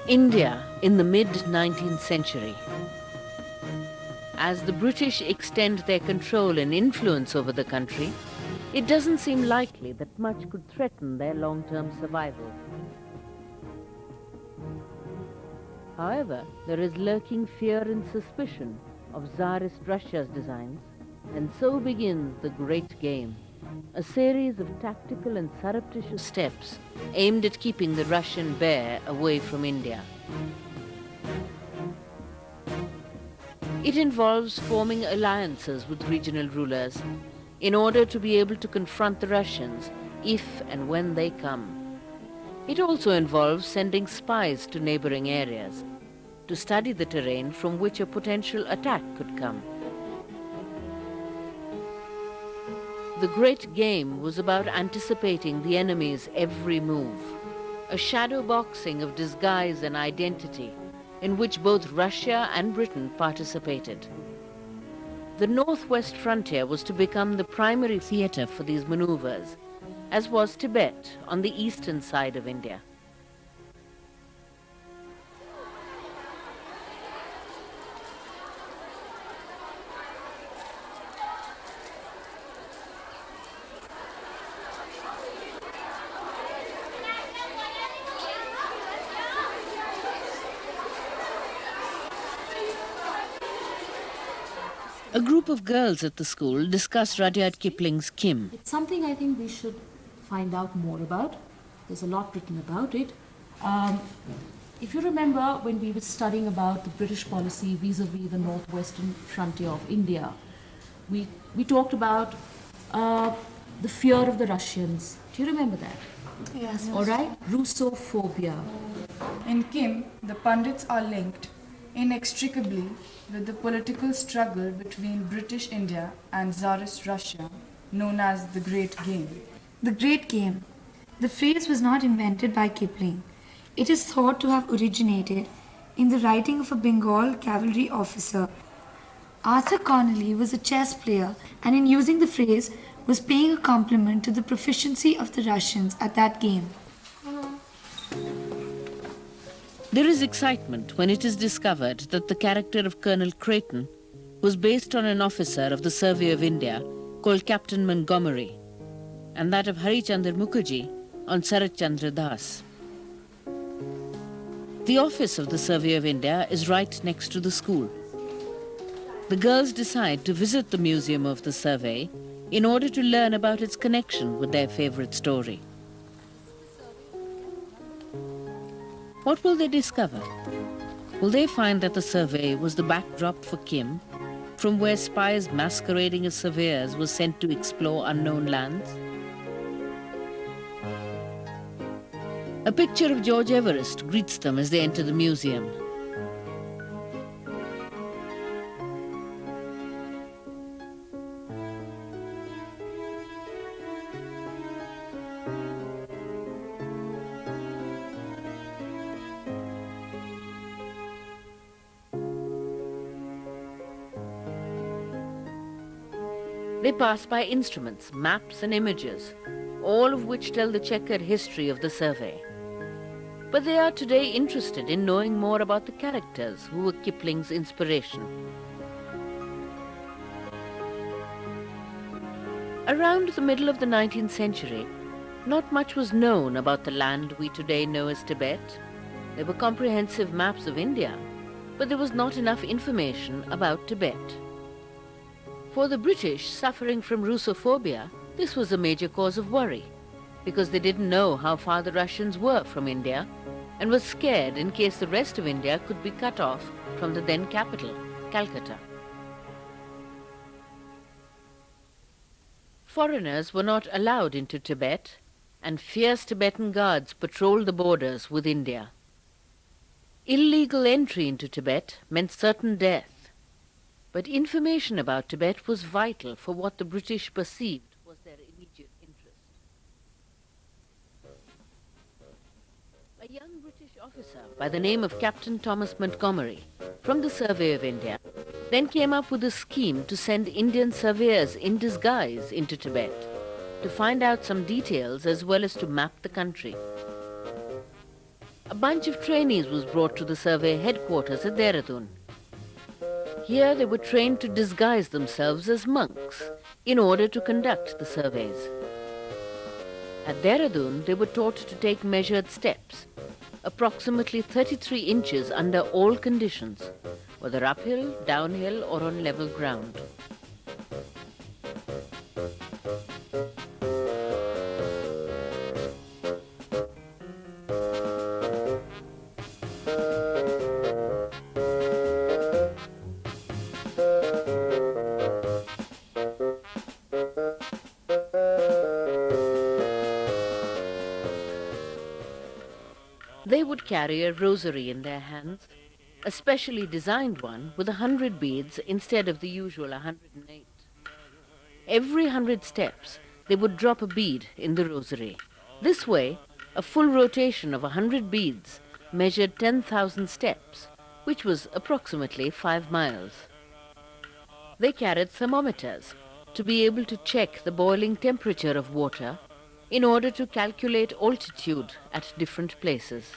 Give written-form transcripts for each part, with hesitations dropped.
India in the mid-19th century. As the British extend their control and influence over the country, it doesn't seem likely that much could threaten their long-term survival. However, there is lurking fear and suspicion of Tsarist Russia's designs, and so begins the Great Game, a series of tactical and surreptitious steps aimed at keeping the Russian bear away from India. It involves forming alliances with regional rulers in order to be able to confront the Russians if and when they come. It also involves sending spies to neighboring areas to study the terrain from which a potential attack could come. The Great Game was about anticipating the enemy's every move, a shadow boxing of disguise and identity in which both Russia and Britain participated. The northwest frontier was to become the primary theater for these maneuvers, as was Tibet on the eastern side of India. A group of girls at the school discuss Rudyard Kipling's Kim. It's something I think we should find out more about. There's a lot written about it. If you remember when we were studying about the British policy vis-a-vis the northwestern frontier of India, we talked about the fear of the Russians. Do you remember that? Yes. All right? Russophobia. In Kim, the Pandits are linked inextricably with the political struggle between British India and Tsarist Russia, known as the Great Game. The Great Game. The phrase was not invented by Kipling. It is thought to have originated in the writing of a Bengal cavalry officer. Arthur Connolly was a chess player and in using the phrase was paying a compliment to the proficiency of the Russians at that game. There is excitement when it is discovered that the character of Colonel Creighton was based on an officer of the Survey of India called Captain Montgomery, and that of Harichandra Mukherjee on Sarat Chandra Das. The office of the Survey of India is right next to the school. The girls decide to visit the museum of the survey in order to learn about its connection with their favorite story. What will they discover? Will they find that the survey was the backdrop for Kim, from where spies masquerading as surveyors were sent to explore unknown lands? A picture of George Everest greets them as they enter the museum. They pass by instruments, maps and images, all of which tell the checkered history of the survey. But they are today interested in knowing more about the characters who were Kipling's inspiration. Around the middle of the 19th century, not much was known about the land we today know as Tibet. There were comprehensive maps of India, but there was not enough information about Tibet. For the British, suffering from Russophobia, this was a major cause of worry, because they didn't know how far the Russians were from India and were scared in case the rest of India could be cut off from the then capital, Calcutta. Foreigners were not allowed into Tibet, and fierce Tibetan guards patrolled the borders with India. Illegal entry into Tibet meant certain death. But information about Tibet was vital for what the British perceived was their immediate interest. A A young British officer by the name of Captain Thomas Montgomery from the Survey of India then came up with a scheme to send Indian surveyors in disguise into Tibet to find out some details as well as to map the country. A bunch of trainees was brought to the survey headquarters at Dehradun. Here they were trained to disguise themselves as monks in order to conduct the surveys. At Dehradun, they were taught to take measured steps, approximately 33 inches under all conditions, whether uphill, downhill or on level ground. They would carry a rosary in their hands, a specially designed one with 100 beads instead of the usual 108. Every 100 steps, they would drop a bead in the rosary. This way, a full rotation of 100 beads measured 10,000 steps, which was approximately 5 miles. They carried thermometers to be able to check the boiling temperature of water in order to calculate altitude at different places.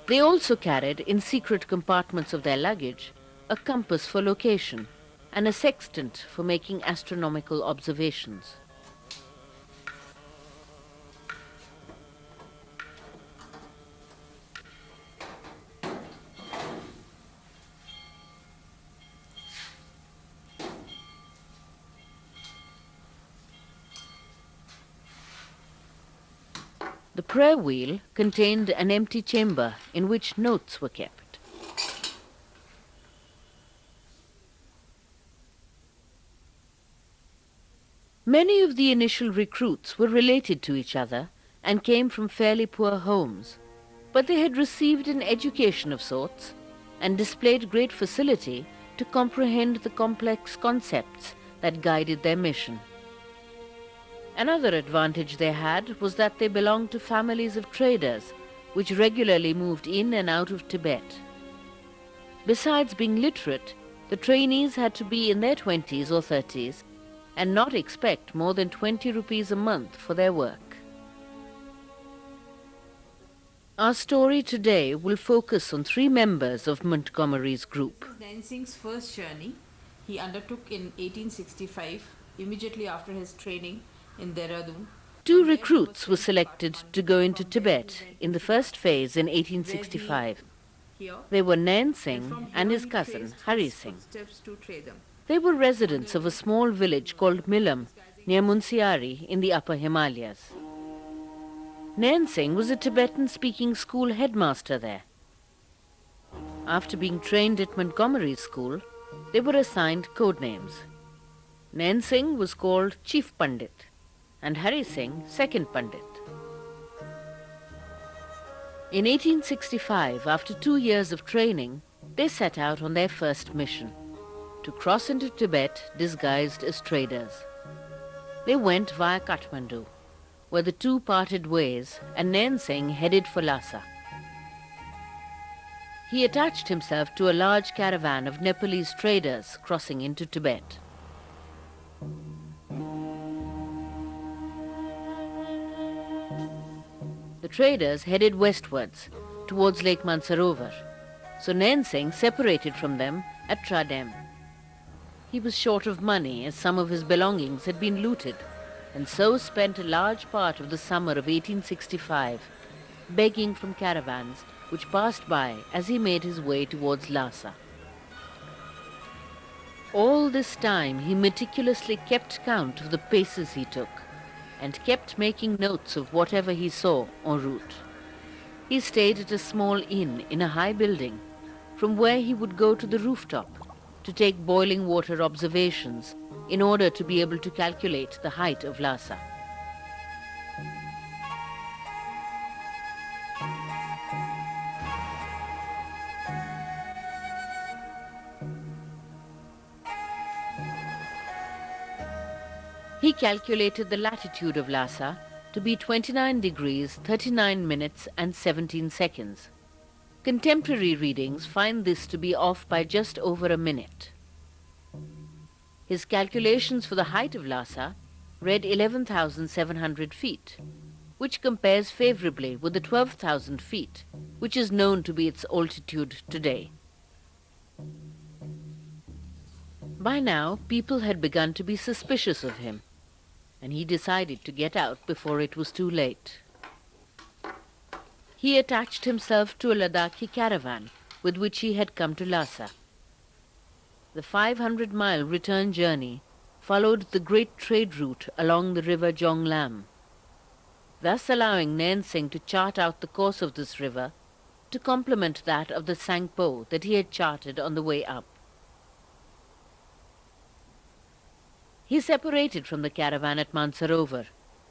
They also carried in secret compartments of their luggage a compass for location and a sextant for making astronomical observations. The prayer wheel contained an empty chamber in which notes were kept. Many of the initial recruits were related to each other and came from fairly poor homes, but they had received an education of sorts and displayed great facility to comprehend the complex concepts that guided their mission. Another advantage they had was that they belonged to families of traders, which regularly moved in and out of Tibet. Besides being literate, the trainees had to be in their 20s or 30s and not expect more than 20 rupees a month for their work. Our story today will focus on 3 members of Montgomery's group. Nain Singh's first journey he undertook in 1865, immediately after his training in Dehradun. 2 recruits were selected to go into Tibet in the first phase in 1865. They were Nain Singh and his cousin Hari Singh. They were residents of a small village called Milam near Munsiari in the Upper Himalayas. Nain Singh was a Tibetan-speaking school headmaster there. After being trained at Montgomery School, they were assigned code names. Nain Singh was called Chief Pandit and Hari Singh Second Pandit. In 1865, after 2 years of training, they set out on their first mission, to cross into Tibet disguised as traders. They went via Kathmandu, where the 2 parted ways and Nain Singh headed for Lhasa. He attached himself to a large caravan of Nepalese traders crossing into Tibet. The traders headed westwards towards Lake Mansarovar, so Nain Singh separated from them at Tradem. He was short of money as some of his belongings had been looted, and so spent a large part of the summer of 1865 begging from caravans which passed by as he made his way towards Lhasa. All this time he meticulously kept count of the paces he took and kept making notes of whatever he saw en route. He stayed at a small inn in a high building, from where he would go to the rooftop to take boiling water observations in order to be able to calculate the height of Lhasa. He calculated the latitude of Lhasa to be 29 degrees 39 minutes and 17 seconds. Contemporary readings find this to be off by just over a minute. His calculations for the height of Lhasa read 11,700 feet, which compares favorably with the 12,000 feet, which is known to be its altitude today. By now, people had begun to be suspicious of him, and he decided to get out before it was too late. He attached himself to a Ladakhi caravan with which he had come to Lhasa. The 500-mile return journey followed the great trade route along the river Jonglam, thus allowing Nain Singh to chart out the course of this river to complement that of the Sangpo that he had charted on the way up. He separated from the caravan at Mansarovar,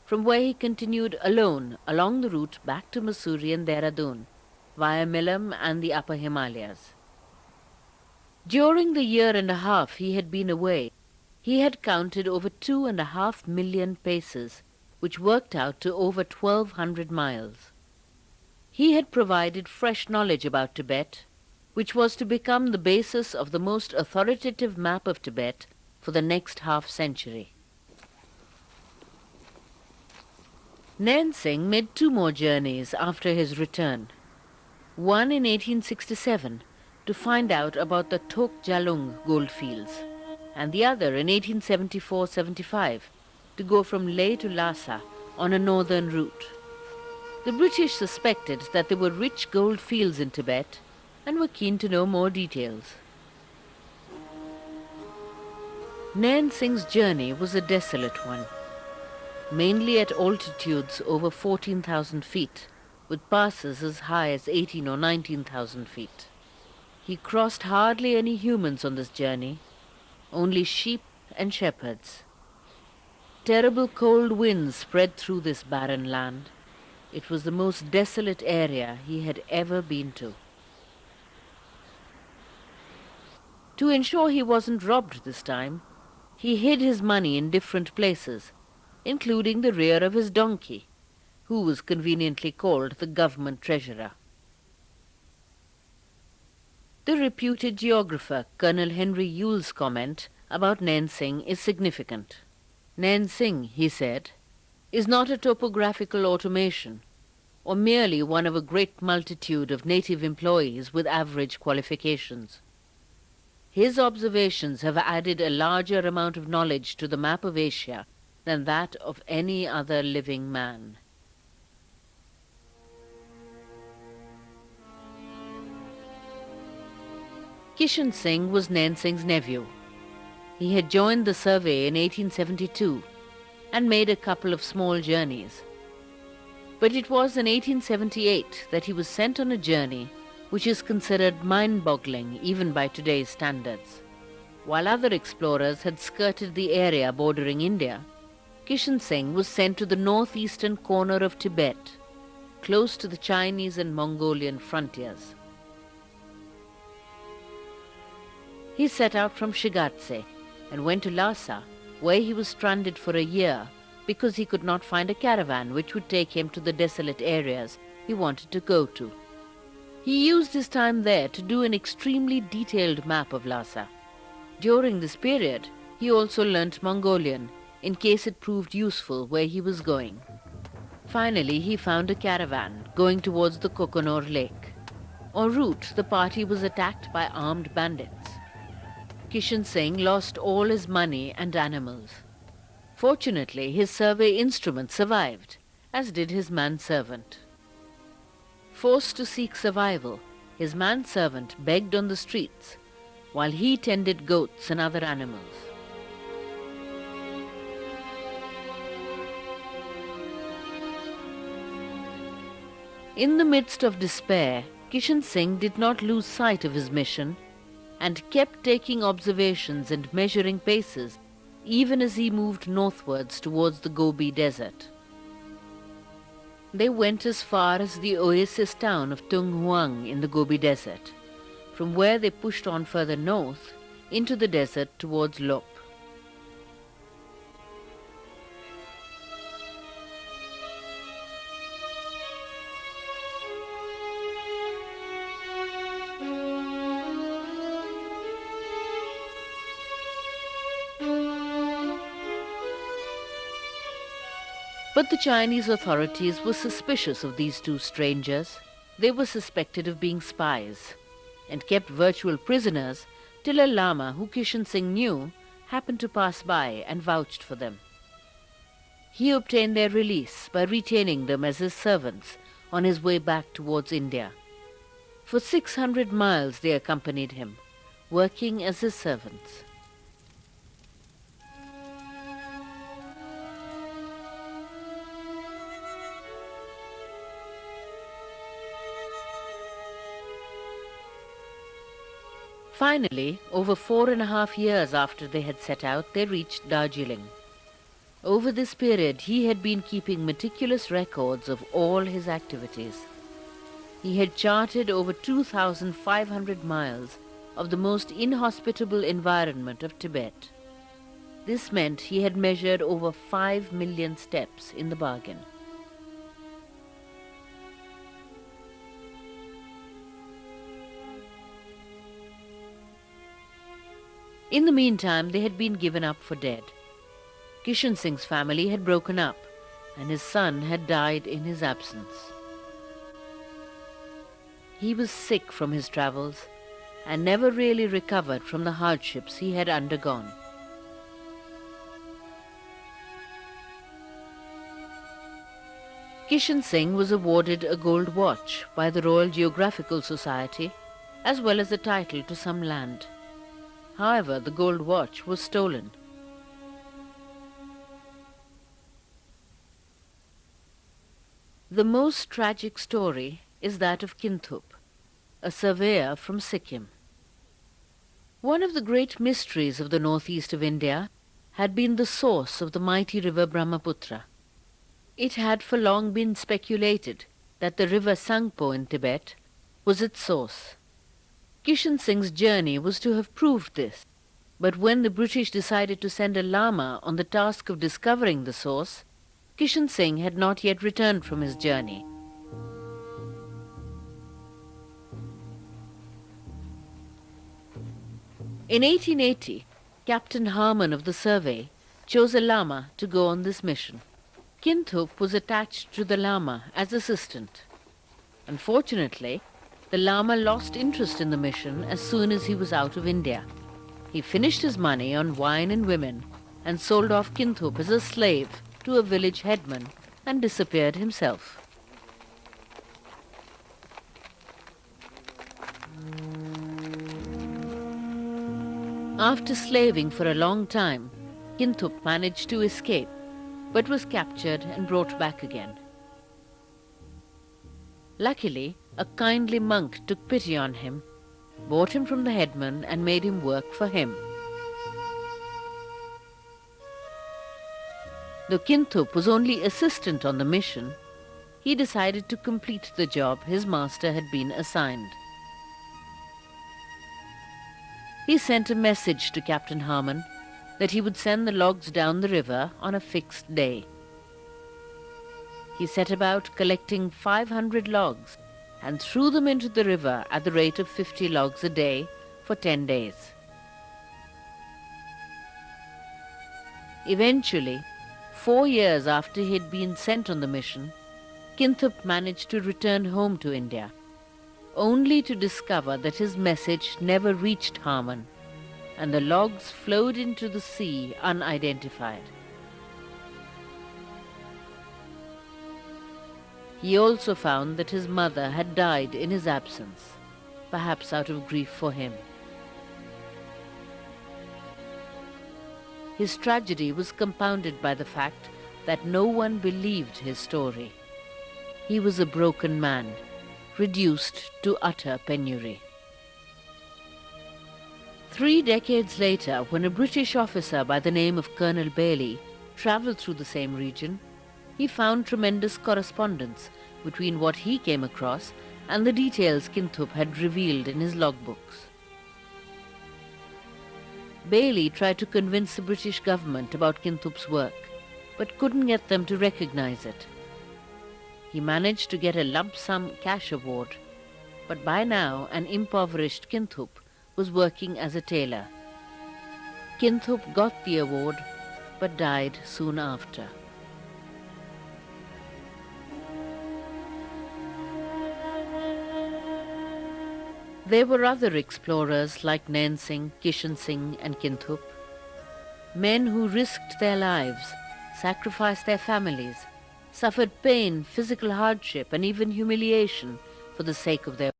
from where he continued alone along the route back to Mussoorie and Dehradun, via Milam and the Upper Himalayas. During the year and a half he had been away, he had counted over 2.5 million paces, which worked out to over 1,200 miles. He had provided fresh knowledge about Tibet, which was to become the basis of the most authoritative map of Tibet for the next half-century. Nain Singh made 2 more journeys after his return. One in 1867 to find out about the Thok Jalung goldfields, and the other in 1874-75 to go from Leh to Lhasa on a northern route. The British suspected that there were rich gold fields in Tibet and were keen to know more details. Nain Singh's journey was a desolate one, mainly at altitudes over 14,000 feet, with passes as high as 18 or 19,000 feet. He crossed hardly any humans on this journey, only sheep and shepherds. Terrible cold winds spread through this barren land. It was the most desolate area he had ever been to. To ensure he wasn't robbed this time, he hid his money in different places, including the rear of his donkey, who was conveniently called the government treasurer. The reputed geographer Colonel Henry Yule's comment about Nain Singh is significant. Nain Singh, he said, is not a topographical automation, or merely one of a great multitude of native employees with average qualifications. His observations have added a larger amount of knowledge to the map of Asia than that of any other living man. Kishan Singh was Nain Singh's nephew. He had joined the survey in 1872 and made a couple of small journeys. But it was in 1878 that he was sent on a journey which is considered mind-boggling even by today's standards. While other explorers had skirted the area bordering India, Kishan Singh was sent to the northeastern corner of Tibet, close to the Chinese and Mongolian frontiers. He set out from Shigatse and went to Lhasa, where he was stranded for a year because he could not find a caravan which would take him to the desolate areas he wanted to go to. He used his time there to do an extremely detailed map of Lhasa. During this period, he also learnt Mongolian in case it proved useful where he was going. Finally, he found a caravan going towards the Kokonor Lake. En route, the party was attacked by armed bandits. Kishan Singh lost all his money and animals. Fortunately, his survey instrument survived, as did his manservant. Forced to seek survival, his manservant begged on the streets, while he tended goats and other animals. In the midst of despair, Kishan Singh did not lose sight of his mission and kept taking observations and measuring paces even as he moved northwards towards the Gobi Desert. They went as far as the oasis town of Tung Huang in the Gobi Desert, from where they pushed on further north into the desert towards Lop. But the Chinese authorities were suspicious of these two strangers. They were suspected of being spies and kept virtual prisoners till a Lama who Kishan Singh knew happened to pass by and vouched for them. He obtained their release by retaining them as his servants on his way back towards India. For 600 miles they accompanied him, working as his servants. Finally, over 4.5 years after they had set out, they reached Darjeeling. Over this period, he had been keeping meticulous records of all his activities. He had charted over 2,500 miles of the most inhospitable environment of Tibet. This meant he had measured over 5 million steps in the bargain. In the meantime, they had been given up for dead. Kishan Singh's family had broken up, and his son had died in his absence. He was sick from his travels and never really recovered from the hardships he had undergone. Kishan Singh was awarded a gold watch by the Royal Geographical Society, as well as a title to some land. However, the gold watch was stolen. The most tragic story is that of Kinthup, a surveyor from Sikkim. One of the great mysteries of the northeast of India had been the source of the mighty river Brahmaputra. It had for long been speculated that the river Tsangpo in Tibet was its source. Kishan Singh's journey was to have proved this, but when the British decided to send a Lama on the task of discovering the source, Kishan Singh had not yet returned from his journey. In 1880, Captain Harmon of the survey chose a Lama to go on this mission. Kinthup was attached to the Lama as assistant. Unfortunately, the Lama lost interest in the mission as soon as he was out of India. He finished his money on wine and women and sold off Kinthup as a slave to a village headman and disappeared himself. After slaving for a long time, Kinthup managed to escape, but was captured and brought back again. Luckily, a kindly monk took pity on him, bought him from the headman and made him work for him. Though Kinthup was only assistant on the mission, he decided to complete the job his master had been assigned. He sent a message to Captain Harmon that he would send the logs down the river on a fixed day. He set about collecting 500 logs and threw them into the river at the rate of 50 logs a day for 10 days. Eventually, 4 years after he had been sent on the mission, Kinthup managed to return home to India, only to discover that his message never reached Harmon, and the logs flowed into the sea unidentified. He also found that his mother had died in his absence, perhaps out of grief for him. His tragedy was compounded by the fact that no one believed his story. He was a broken man, reduced to utter penury. 3 decades later, when a British officer by the name of Colonel Bailey travelled through the same region, he found tremendous correspondence between what he came across and the details Kinthup had revealed in his logbooks. Bailey tried to convince the British government about Kinthup's work, but couldn't get them to recognize it. He managed to get a lump sum cash award, but by now an impoverished Kinthup was working as a tailor. Kinthup got the award, but died soon after. There were other explorers like Nain Singh, Kishan Singh and Kinthup. Men who risked their lives, sacrificed their families, suffered pain, physical hardship and even humiliation for the sake of their